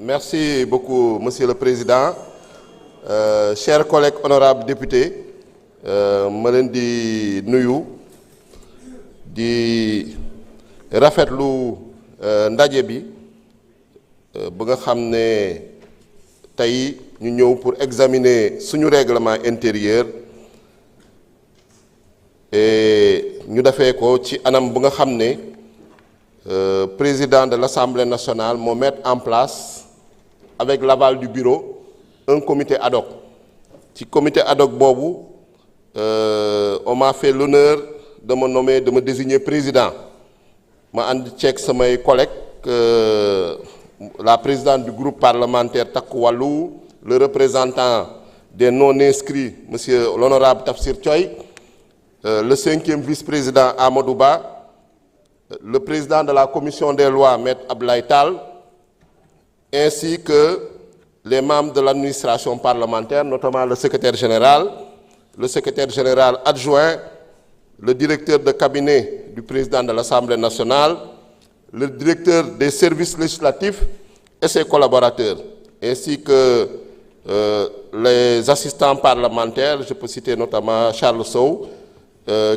Merci beaucoup, Monsieur le Président. Chers collègues honorables députés, ma leen di nuyu di rafetlu ndaje bi ba nga xam ne tey ñu ñëw pour examiner suñu règlement intérieur et ñu defee ko ci anam bu nga xam ne président de l'Assemblée nationale moo mettre en place avec l'aval du bureau un comité ad hoc. Ci comité ad hoc boobu on m'a fait l'honneur de me nommer, de me désigner président. Ma ànd ceeg samay collègues la présidente du groupe parlementaire Takku Wallu, le représentant des non-inscrits, monsieur l'honorable Tafsir Thioye, le 5e vice-président Amadou Ba, le président de la commission des lois, Maître Abdoulaye Tall, ainsi que les membres de l'administration parlementaire, notamment le secrétaire général adjoint, le directeur de cabinet du président de l'Assemblée nationale, le directeur des services législatifs et ses collaborateurs, ainsi que les assistants parlementaires, je peux citer notamment Charles Sow,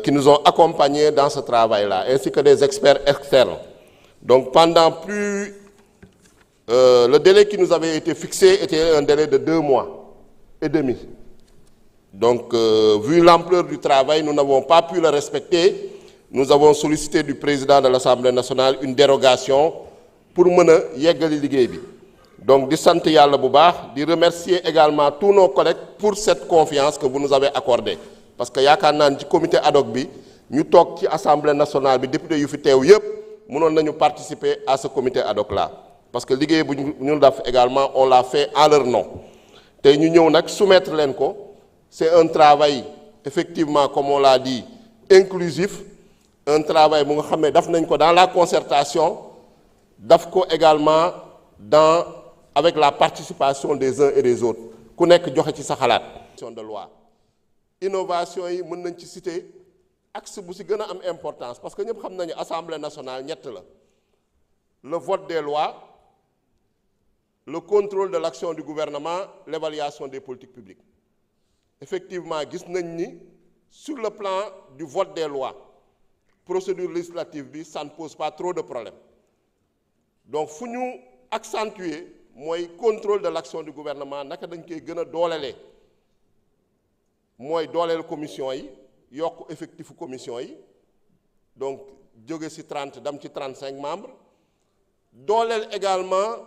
qui nous ont accompagnés dans ce travail-là, ainsi que des experts externes. Donc pendant le délai qui nous avait été fixé était un délai de 2 mois et demi. Donc, vu l'ampleur du travail, nous n'avons pas pu le respecter. Nous avons sollicité du président de l'Assemblée nationale une dérogation pour mën a yeggali liggéey bi. Donc, di sant Yàlla bu baax, di remercier également tous nos collègues pour cette confiance que vous nous avez accordée. Parce que yaakaar naa ci comité ad hoc bi ñu toog ci Assemblée nationale bi député yu fi teew yépp mënoon nañu participer à ce comité ad hoc là. Parce que liggéey bu ñu def également on l'a fait en leur nom. Tey ñu ñëw nag soumettre leen ko. C'est un travail, effectivement, comme on l'a dit, inclusif, un travail bu nga xam ne daf nañ ko dans la concertation, daf ko également avec la participation des uns et des autres. Ku nekk joxe ci sa xalaat. De loi. Innovation yi mën nañ ci citer axe bu ci gën a am importance parce que ñëpp xam nañu Assemblée nationale ñett la. Le vote des lois, le contrôle de l'action du gouvernement, l'évaluation des politiques publiques. Effectivement, gis nañ ni sur le plan du vote des lois, procédure législative bi, ça ne pose pas trop de problèmes. Donc fu ñu accentuer mooy contrôle de l'action du gouvernement naka dañ koy gën a doolelee mooy dooleel commission yi yokk effectifu commission yi donc jóge ci 30 dem ci 35 membres dooleel également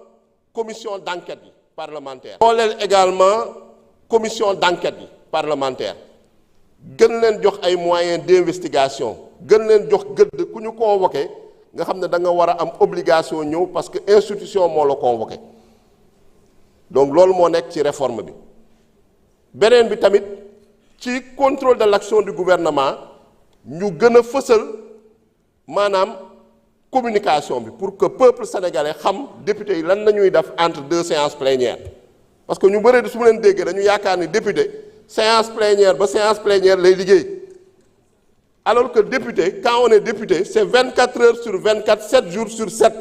commission d'enquête yi parlementaire dooleel également commission d'enquête yi parlementaire gën leen jox ay moyens d'investigation gën leen jox gëdd ku ñu convoqué nga xam ne da nga war a am obligation ñëw parce que institution moo la convoqué donc loolu moo nekk ci réforme bi beneen bi tamit ci contrôle de l'action du gouvernement ñu gën a fësal maanaam communication bi pour que peuple sénégalais xam député yi lan la ñuy def entre 2 séances plénières parce que ñu bëri su ma leen déggee dañu yaakaar ni député séance plénière ba séance plénière lay liggéey alors que député quand on est député c'est 24 heures sur 24 7 jours sur 7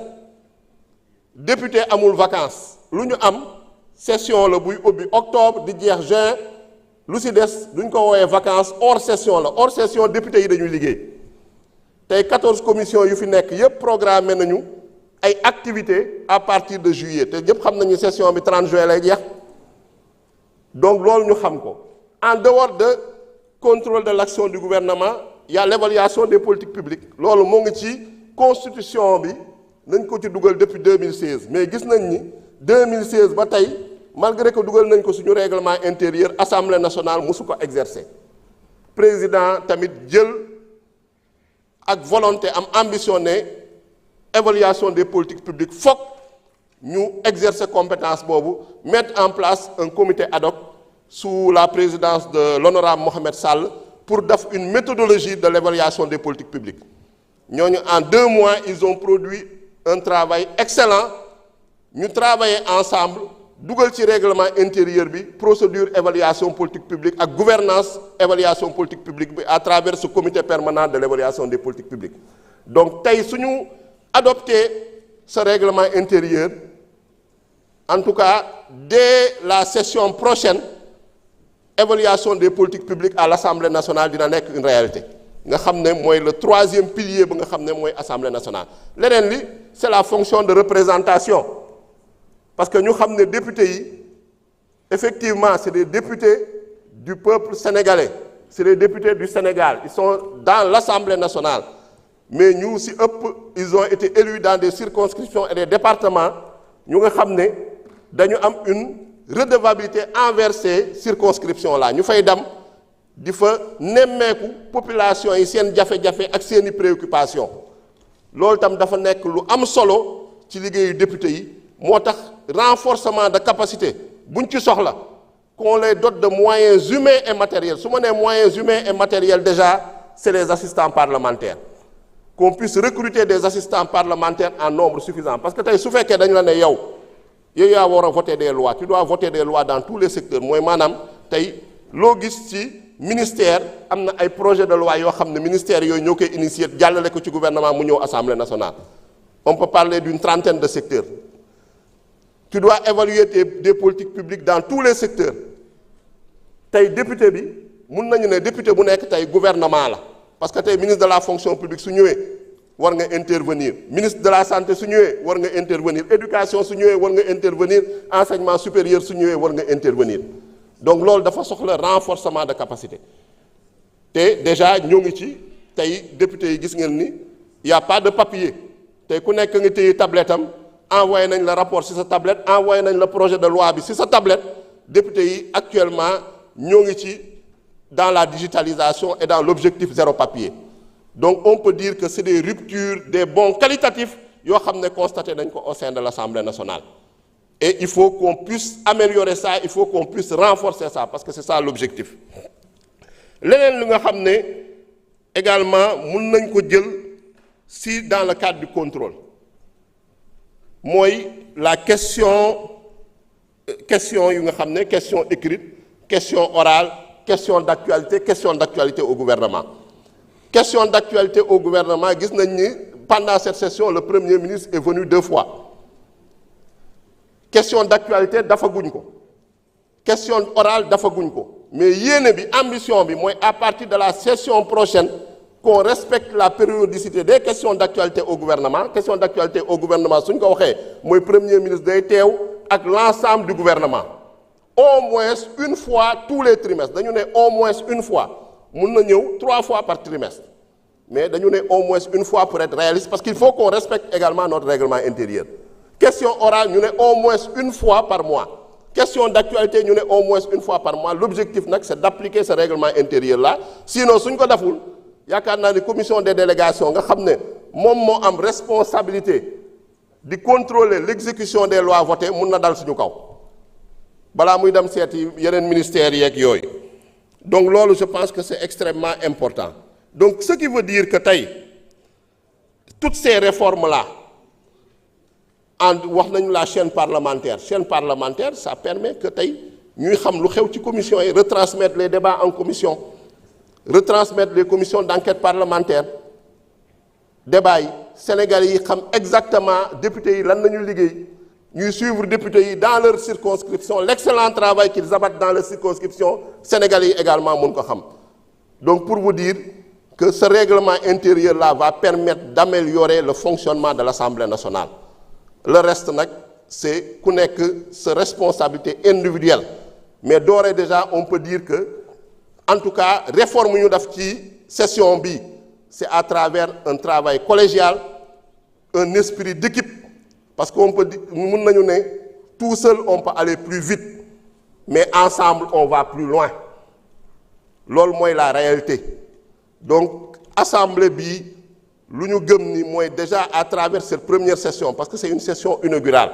député amul vacances lu ñu am session la buy ubbi octobre di jeex juin lu ci des duñ ko woowee vacances hors session la hors session député yi dañuy liggéey tey 14 commissions yu fi nekk yépp programmé nañu ay activités à partir de juillet te ñëpp xam nañu session bi 30 juin lay jeex donc loolu ñu xam ko en dehors de contrôle de l'action du gouvernement il y a l'évaluation des politiques publiques loolu moo ngi ci constitution bi nañ ko ci dugal depuis 2016 mais gis nañ ni 2016 ba tey malgré que dugal nañ ko suñu règlement intérieur Assemblée nationale mosu ko exercer président tamit jël ak volonté am ambition ne évaluation des politiques publiques fokk ñu exercer compétence boobu mettre en place un comité ad hoc sous la présidence de l'honorable Mohamed Sall pour def une méthodologie de l'évaluation des politiques publiques ñooñu en 2 mois ils ont produit un travail excellent ñu travailler ensemble dugal ci règlement intérieur bi procédure évaluation politique publique ak gouvernance évaluation politique publique bi à travers ce comité permanent de l'évaluation des politiques publiques donc tey suñu adopté ce règlement intérieur en tout cas, dès la session prochaine, évaluation des politiques publiques à l'Assemblée nationale dina nekk une réalité. Nga xam ne mooy le troisième pilier ba nga xam ne mooy Assemblée nationale. Leneen li c'est la fonction de représentation parce que ñu xam ne députés yi effectivement c'est des députés du peuple sénégalais, c'est des députés du Sénégal, ils sont dans l'Assemblée nationale. Mais ñu si ëpp ils ont été élus dans des circonscriptions et des départements ñu nga xam ne dañu am une redevabilité envers ces circonscriptions là ñu fay dem di fa nemmeeku population yi seen jafe-jafe ak seeni préoccupation loolu tam dafa nekk lu am solo ci liggéeyu député yi moo tax renforcement de capacité buñ ci soxla qu'on les dote de moyens humains et matériels su ma nee moyens humains et matériels déjà c'est les assistants parlementaires qu'on puisse recruter des assistants parlementaires en nombre suffisant parce que tey su fekkee dañu la ne yow yaa war a voter des lois tu dois voter des lois dans tous les secteurs mooy maanaam tey loo gis ci ministère am na ay projet de loi yoo xam ne ministère yooyu ñoo koy initier jàllale ko ci gouvernement mu ñëw assemblée nationale on peut parler d'une trentaine de secteurs tu dois évaluer des politiques publiques dans tous les secteurs tey député bi mun nañu ne député bu nekk tey gouvernement la parce que tey ministre de la fonction publique su ñëwee war nga intervenir ministre de la santé su ñëwee war nga intervenir éducation su ñëwee war nga intervenir enseignement supérieur su ñëwee war nga intervenir donc loolu dafa soxla renforcement de capacité te déjà ñoo ngi ci tey député yi gis ngeen ni y a pas de papier tey ku nekk nga téye tablette am envoyé nañ la rapport ci sa tablette envoyé nañ la projet de loi bi ci sa tablette député yi actuellement ñoo ngi ci dans la digitalisation et dans l'objectif zéro papier donc on peut dire que c'est des ruptures des bons qualitatifs yoo xam ne constaté nañ ko au sein de l'Assemblée nationale et il faut qu'on puisse améliorer ça il faut qu'on puisse renforcer ça parce que c'est ça l'objectif leneen li nga xam ne également mun nañ ko jël si dans le cadre du contrôle mooy la question yu nga xam ne question écrite question orale question d'actualité au gouvernement question d'actualité au gouvernement gis nañ ni pendant cette session le Premier ministre est venu 2 fois question d'actualité dafa guñ ko question orale dafa guñ ko mais yéene bi ambition bi mooy à partir de la session prochaine qu'on respecte la périodicité des questions d'actualité au gouvernement question d'actualité au gouvernement suñ ko waxee mooy Premier ministre day teew ak l'ensemble du gouvernement au moins une fois tous les trimestres dañu ne au moins une fois mun na ñëw 3 fois par trimestre mais dañu ne au moins une fois pour être réaliste parce qu'il faut qu'on respecte également notre règlement intérieur question orale ñu ne au moins une fois par mois question d'actualité ñu ne au moins une fois par mois l'objectif nag c'est d'appliquer ce règlement intérieur là sinon suñ ko deful yaakaar naa ni commission des délégations nga xam ne moom moo am responsabilité di contrôler l'exécution des lois votées mun na dal suñu kaw balaa muy dem seeti yeneen ministères yeeg yooyu donc loolu je pense que c'est extrêmement important donc ce qui veut dire que tey toutes ces réformes là wax nañu la chaîne parlementaire ça permet que tey ñuy xam lu xew ci commission yi retransmettre les débats en commission retransmettre les commissions d'enquête parlementaire débats yi Sénégalais yi xam exactement députés yi lan nañu liggéey ñuy suivre députés yi dans leur circonscription l'excellent travail qu'ils abattent dans leur circonscription Sénégalais yi également mun ko xam donc pour vous dire que ce règlement intérieur là va permettre d'améliorer le fonctionnement de l'Assemblée nationale le reste nag c'est ku nekk sa responsabilité individuelle mais d'ores et déjà on peut dire que en tout cas réforme ñu def ci session bi c'est à travers un travail collégial un esprit d'équipe parce qu'on peut dire mun nañu ne tout seul on peut aller plus vite mais ensemble on va plus loin loolu mooy la réalité donc assemblée bi lu ñu gëm ni mooy déjà à travers cette première session parce que c'est une session inaugurale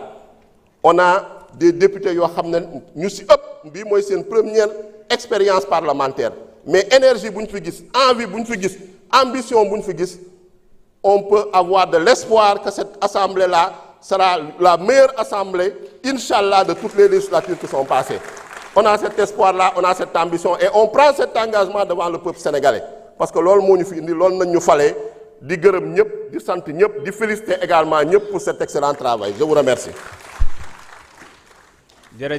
on a des députés yoo xam ne ñu ci ëpp bii mooy seen première expérience parlementaire mais énergie bu ñu fi gis envie bu ñu fi gis ambition bu ñu fi gis on peut avoir de l'espoir que cette assemblée-là sera la meilleure assemblée inchallah de toutes les législatures qui sont passées on a cet espoir-là on a cette ambition et on prend cet engagement devant le peuple sénégalais parce que loolu moo ñu fi indi loolu nañ ñu falee di gërëm ñëpp di sant ñëpp di féliciter également ñëpp pour cet excellent travail je vous remercie jërëjëf.